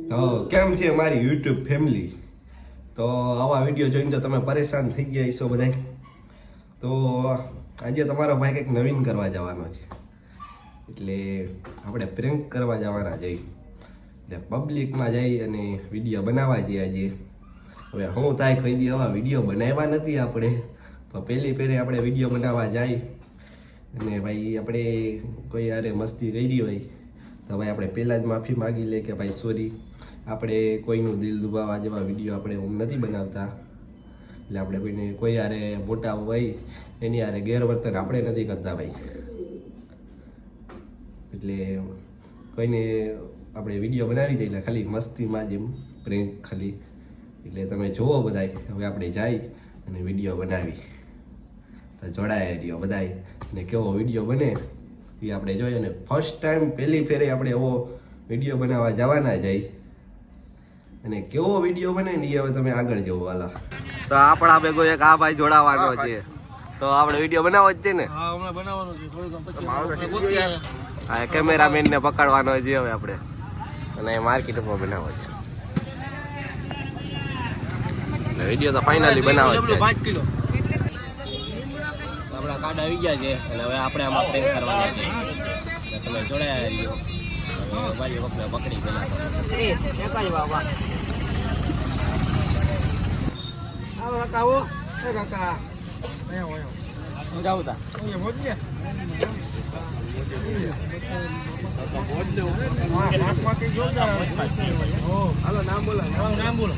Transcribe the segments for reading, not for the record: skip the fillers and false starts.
તો કેમ છે મારી યુટ્યુબ ફેમિલી? તો આવા વિડીયો જોઈને તો તમે પરેશાન થઈ ગયા છો બધા. તો આજે તમારો ભાઈ કંઈક નવીન કરવા જવાનો છે, એટલે આપણે પ્રેન્ક કરવા જવાના જઈ, એટલે પબ્લિકમાં જઈ અને વિડીયો બનાવવા જઈએ આજે. હવે હું થાય કહી દઈએ, આવા વિડીયો બનાવ્યા નથી આપણે, તો પહેલી ફેરે આપણે વિડીયો બનાવવા જાય અને ભાઈ આપણે કોઈ યારે મસ્તી કરી હોય તો ભાઈ આપણે પહેલાં જ માફી માગી લે કે ભાઈ સોરી, આપણે કોઈનું દિલ દુભાવવા જેવા વિડીયો આપણે નથી બનાવતા. એટલે આપણે કોઈને કોઈ યારે મોટા હોય એની યારે ગેરવર્તન આપણે નથી કરતા ભાઈ. એટલે કોઈને આપણે વિડીયો બનાવી દઈએ ખાલી મસ્તીમાં જેમ પ્રેન્ક ખાલી. એટલે તમે જુઓ બધાય, હવે આપણે જાય અને વિડીયો બનાવી. તો જોડાયા રહ્યો બધાય, અને કેવો વિડીયો બને એ આપણે જોઈએ. અને ફર્સ્ટ ટાઈમ પહેલી ફેરે આપણે એવો વિડીયો બનાવવા જવાના જાય, અને કેવો વિડીયો બને ને એ હવે તમે આગળ જુઓ વાલા. તો આપણા ભેગો એક આ ભાઈ જોડાવાનો છે, તો આપણે વિડીયો બનાવવો જ છે ને? હા, હમણાં બનાવવાનો છે. હા, કેમેરામેન ને પકડવાનો છે હવે આપણે, અને માર્કેટમાં બનાવવો છે. વિડીયો તો ફાઇનલી બનાવો છે. 5 કિલો આપણા કાર્ડ આવી ગયા છે, એટલે હવે આપણે આમાં પ્રેન્ક કરવાના છે. એટલે તમે જોડાયા રહ્યો. હવે મારી વખતે પકડી પેલા આવો કાકા, આવો એ કાકા હું જાઉં તા હાલો નામ બોલો, નામ બોલો.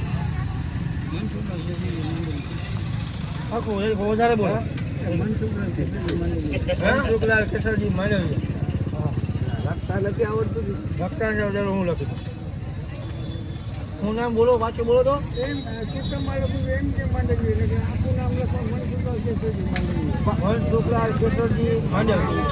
વધારે બોલો. મનસુખલાલ કેસરજી માનવી. લખતા નથી આવડતું? લખતા નથી, હું લખી દઉં. હું નામ બોલો, પાછું બોલો તો. મનસુખલાલ કેસરજી માંડવી.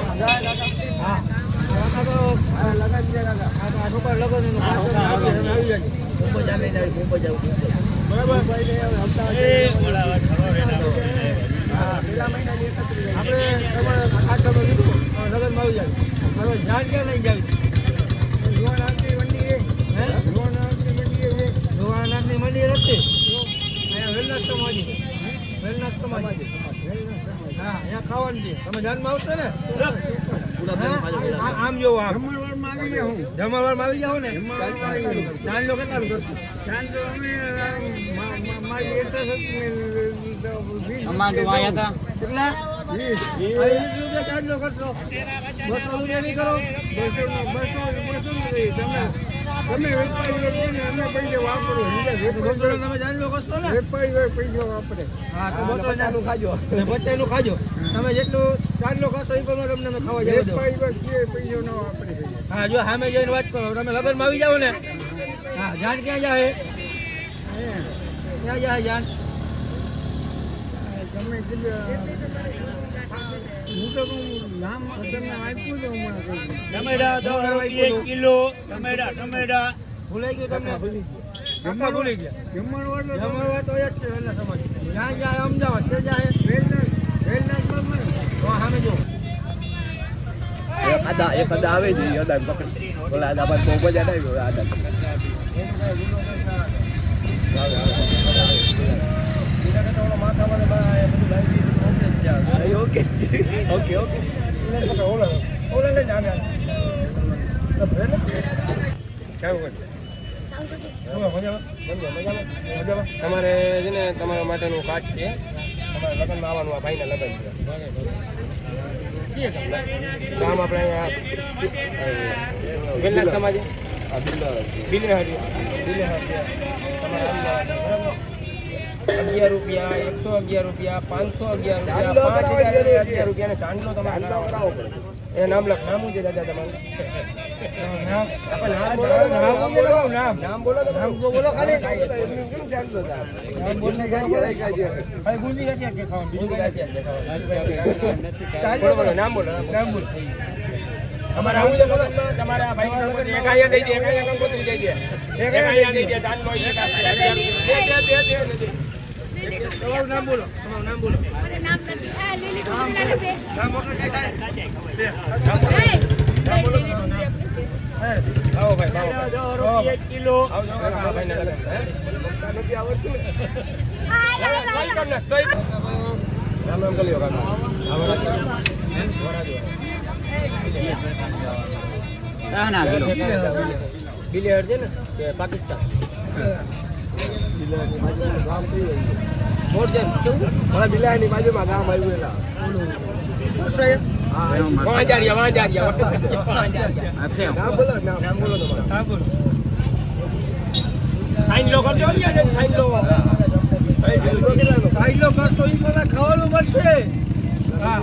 હા, ખાવાનું છે. તમે જાનમાં આવશો ને? આમ જોવો, આમ જમણવારમાં આવી જાઓ ને. ચાંદલો કેટલા કરશો? ચાંદલો કેટલા? 20 ચાંદલો કરશો. 200 રૂપિયા નહીં કરો? 200 તમે જાણલો કરશો ને? વાપરે. હા, તો 200 ચાંદલું ખાજો, 50 ખાજો. તમે જેટલું ચાંદલો ખાશો એ પણ તમને અમે ખાવા જાવ. હા, જો સામે જઈને વાત કરો. તમે લગ્નમાં આવી જાઓ ને. હા, જાન ક્યાં જાય? ક્યાં જાય જાન? હું તો નામ તમને આપ્યું છે. ટમેટા 1 કિલો. ટમેટા ભૂલાઈ ગયું તમને? જમવા ભૂલી ગયા. જમવા તો જ છે એટલે સમજ. જ્યાં જાય અમદાવાદ તે જાય સામે જો. એક અદા આવે છે, અદા પકડી બોલા અદા બાદ બહુ મજા નહીં હોય. અદા ઓકે ઓકે ઓકે. તમારે છે ને તમારા માટેનું કાર્ડ છે. તમારે લગ્નમાં આવવાનું, આ ભાઈના લગ્ન છે. કામ આપણે ગિરનાર સમાજે બિલેહારી 11 રૂપિયા, 111 રૂપિયા, 511 રૂપિયા, 5011 રૂપિયા ને ચાંદલો તમારે કરાવવો પડે. એ નામ લખ. નામ છે દાદા તમારું? નામ બોલો તો બોલો ખાલી. નામ બોલો. તમારે આવું છે બોલો. તમારા ભાઈ એક અહીંયા દઈ દે, એક અહીંયા કંકોત્રી દઈ દે, એક અહીંયા દઈ દે. ચાંદલો તમારું નામ બોલો. તમારું નામ બોલો. નામ નથી. નામ વગર કઈ થાય? નામ બોલો. આવો ભાઈ આવો 1 કિલો આવજો કાકા ભાઈને લગન નથી આવડતું રામ રામ કલ્યો કાકા ના કિલો બિલેર છે ને કે પાકિસ્તાન બિલેરની બાજુમાં ગામ કયું આવ્યું મોરજન કેવું મારા બિલાની બાજુમાં ગામ આવ્યું એલા નામ બોલો તમારે હા બોલો સાઈન લો કરજો સાઈન લો સાઈન લો કરશો ઈ મને ખાવાનું મળશે હા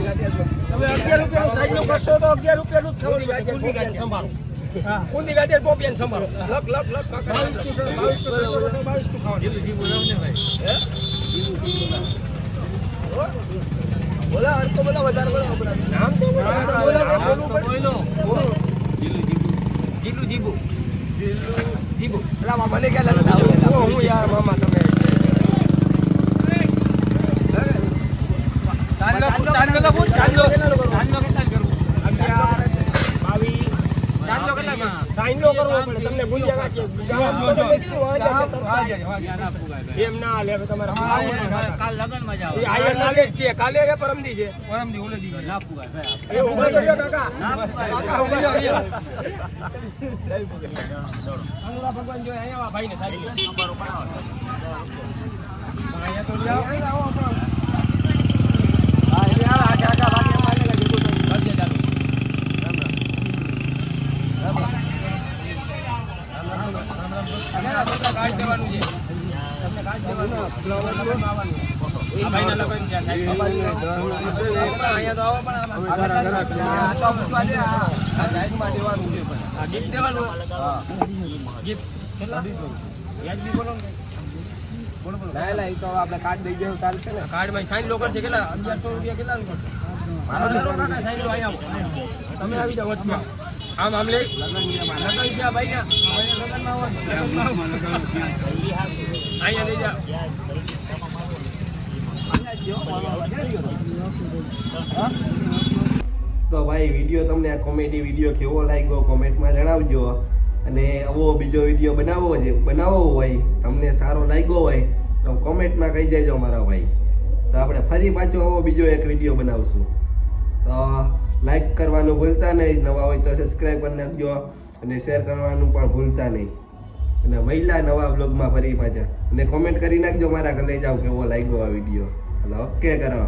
તમે 11 રૂપિયાનું સાઈન લો કરશો તો 11 રૂપિયાનું જ ખાવાનું સંભાળો હા કુંદી ગાડી પોપિયાને સંભાળો લક કાકા 22 ખાવાનું જીબુ લાવને ભાઈ હે બોલા અડકો બોલા વધારે બોલા નામ તો બોલો જીબુ અલા મને કે લાગે હું યાર મામા તમે ચાંદલો કેટલા કરું 11 22 ચાંદલો કરવો પડે તમને ભૂલ્યા એમ ના લે તમારે કાલ લગન માં જાવ એ આયર નાલે જ છે કાલે રે પરમદી છે પરમદી ઓલે દી ના પુગાય ભાઈ એ ઉભા કર્યો કાકા કાકા ઉભા કર્યો અંગલા ભગવાન જો અહીંયા ભાઈ ને સારી નંબરો બનાવો અહીંયા તો જાઓ આવો હા યાર આ કાકા બાકી માલે લાગી તો બાકી ચાલો રામ રામ કાઢ દેવાનું છે તમને કાઢ દેવાનું આવવાનું આ ભાઈના લગન છે અહીંયા તો આવો પણ આ તો પૂછવા દે આ સાઈડમાં દેવાનું છે પણ આ ગિફ્ટ દેવાનું હા ગિફ્ટ કેટલા યાદ બી બોલો બોલો ના ઈ તો આપણે કાર્ડ દઈ દેવું ચાલશે ને કાર્ડમાં સાઈન લો કરશે કેટલા 1100 રૂપિયા કેટલા કરશે મારો કાકા સાઈન લો અહીંયા તમે આવી જાવ વચમાં આમ આમ લે લગન ગયા ભાઈ ના લગનમાં અહીંયા લઈ જા તો ભાઈ વિડીયો તમને આ કોમેડી વિડીયો કેવો લાગ્યો કોમેન્ટમાં જણાવજો અને આવો બીજો વિડીયો બનાવવો હોય તમને સારો લાગ્યો હોય તો કોમેન્ટમાં કહી દેજો મારા ભાઈ તો આપણે ફરી પાછો આવો બીજો એક વિડીયો બનાવશું તો લાઈક કરવાનું ભૂલતા નહીં નવા હોય તો સબસ્ક્રાઈબ કરી નાખજો અને શેર કરવાનું પણ ભૂલતા નહીં અને મહિલા નવા બ્લોગમાં ફરી પાછા અને કોમેન્ટ કરી નાખજો મારા ઘરે જાવ કેવો લાગ્યો આ વિડીયો. હલો ઓકે કરો.